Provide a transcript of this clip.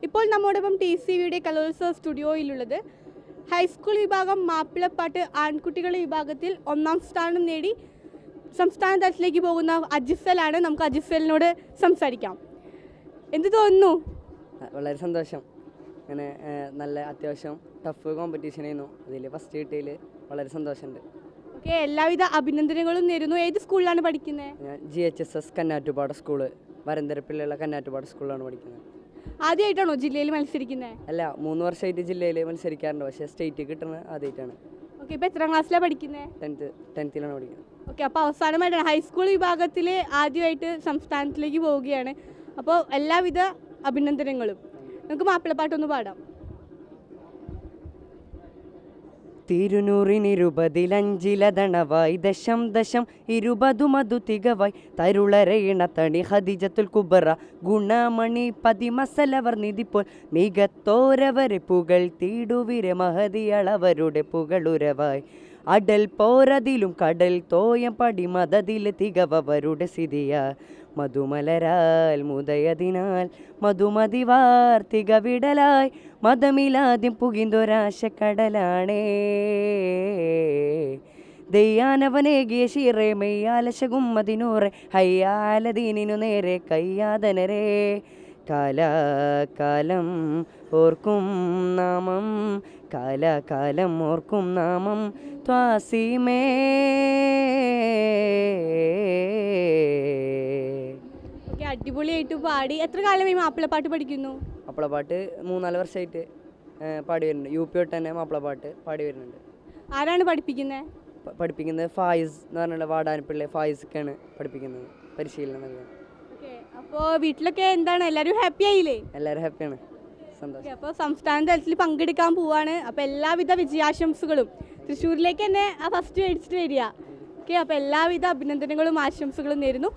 ഇപ്പോൾ നമ്മോടൊപ്പം TCVയുടെ കലോത്സവ സ്റ്റുഡിയോയിലുള്ളത് ഹൈസ്കൂൾ വിഭാഗം മാപ്പിളപ്പാട്ട് ആൺകുട്ടികളുടെ വിഭാഗത്തിൽ 1ാം സ്ഥാനം നേടി സംസ്ഥാന തലത്തിലേക്ക് പോകുന്ന അജിസലാണ്. നമുക്ക് അജിസലിനോട് സംസാരിക്കാം. എന്ത് തോന്നുന്നു? വളരെ സന്തോഷം. അങ്ങനെ നല്ല അത്യാവശ്യം ടഫ് കോമ്പറ്റീഷൻ ആയിരുന്നു. അതിൽ ഫസ്റ്റ് കിട്ടിയതിൽ വളരെ സന്തോഷമുണ്ട്. ഓക്കെ, എല്ലാവിധ അഭിനന്ദനങ്ങളും നേരുന്നു. ഏത് സ്കൂളിലാണ് പഠിക്കുന്നത്? ഞാൻ GHSS കന്നാറ്റുപാട സ്കൂള്, വരന്തരപ്പിള്ളിയുള്ള കന്നാറ്റുപാട സ്കൂളിലാണ് പഠിക്കുന്നത്. ആദ്യമായിട്ടാണോ ജില്ലയിൽ മത്സരിക്കുന്നത്? അല്ല, 3 വർഷമായിട്ട് ജില്ലയിൽ മത്സരിക്കാറുണ്ട്. പക്ഷേ സ്റ്റേറ്റ് കിട്ടുന്നത് ആദ്യമായിട്ടാണ്. ഓക്കെ, ഇപ്പോൾ എത്രാം ക്ലാസ്സിലാണ് പഠിക്കുന്നത്? 10th പഠിക്കുന്നത്. ഓക്കെ, അപ്പോൾ അവസാനമായിട്ടാണ് ഹൈസ്കൂൾ വിഭാഗത്തിൽ ആദ്യമായിട്ട് സംസ്ഥാനത്തിലേക്ക് പോവുകയാണ്. അപ്പോൾ എല്ലാവിധ അഭിനന്ദനങ്ങളും. നമുക്ക് മാപ്പിളപ്പാട്ടൊന്ന് പാടാം. തിരുനൂറിനിരുപതിലഞ്ചിലതണവായി ദശം ദശം 20 മധു തികവായി തരുളരയിണ തണി ഹദിജത്തുൽ കുബറ ഗുണമണി പതിമസലവർ നിധിപ്പോൾ മികത്തോരവരെ പുകൾ തീടുവിരെ മഹതിയളവരുടെ പുകളുരവായി അടൽ പോരതിലും കടൽ തോയം പടിമതതിൽ തികവരുടെ സ്ഥിതിയ മധുമലരാൽ മുതയതിനാൽ മധുമതിവാർ തികവിടലായി മതമിലാദ്യം പുകിന്തൊരാശക്കടലാണേ ദയ്യാനവനേകിയ ശീറേ മെയ്യാലശകും മതിനൂറെ ഹയ്യാലദീനിനു നേരെ കയ്യാതനരേ കാലാകാലം ഓർക്കും നാമം കാലാകാലം ഓർക്കും നാമം ത്വാസിമേ. ഓക്കെ, അടിപൊളിയായിട്ട് പാടി. എത്ര കാലമായി മാപ്പിളപ്പാട്ട് പഠിക്കുന്നു? മാപ്പിളപ്പാട്ട് 3-4 വർഷമായിട്ട് പാടി വരുന്നുണ്ട്. UP തൊട്ട് തന്നെ മാപ്പിളപ്പാട്ട് പാടി വരുന്നുണ്ട്. ആരാണ് പഠിപ്പിക്കുന്നത്? പഠിപ്പിക്കുന്നത് ഫായിസ് എന്ന് പറഞ്ഞുള്ള വാടാനപ്പിള്ളി ഫായിസൊക്കെയാണ് പഠിപ്പിക്കുന്നത്, പരിശീലനം നൽകുന്നത്. ഓക്കെ, അപ്പോൾ വീട്ടിലൊക്കെ എന്താണ്, എല്ലാവരും ഹാപ്പി ആയില്ലേ? എല്ലാവരും ഹാപ്പിയാണ്, സന്തോഷം. അപ്പോൾ സംസ്ഥാന തലത്തിൽ പങ്കെടുക്കാൻ പോവാണ്. അപ്പോൾ എല്ലാവിധ വിജയാശംസകളും. തൃശ്ശൂരിലേക്ക് തന്നെ ആ ഫസ്റ്റ് മേടിച്ചിട്ട് വരിക. ഓക്കെ, അപ്പോൾ എല്ലാവിധ അഭിനന്ദനങ്ങളും ആശംസകളും നേരുന്നു.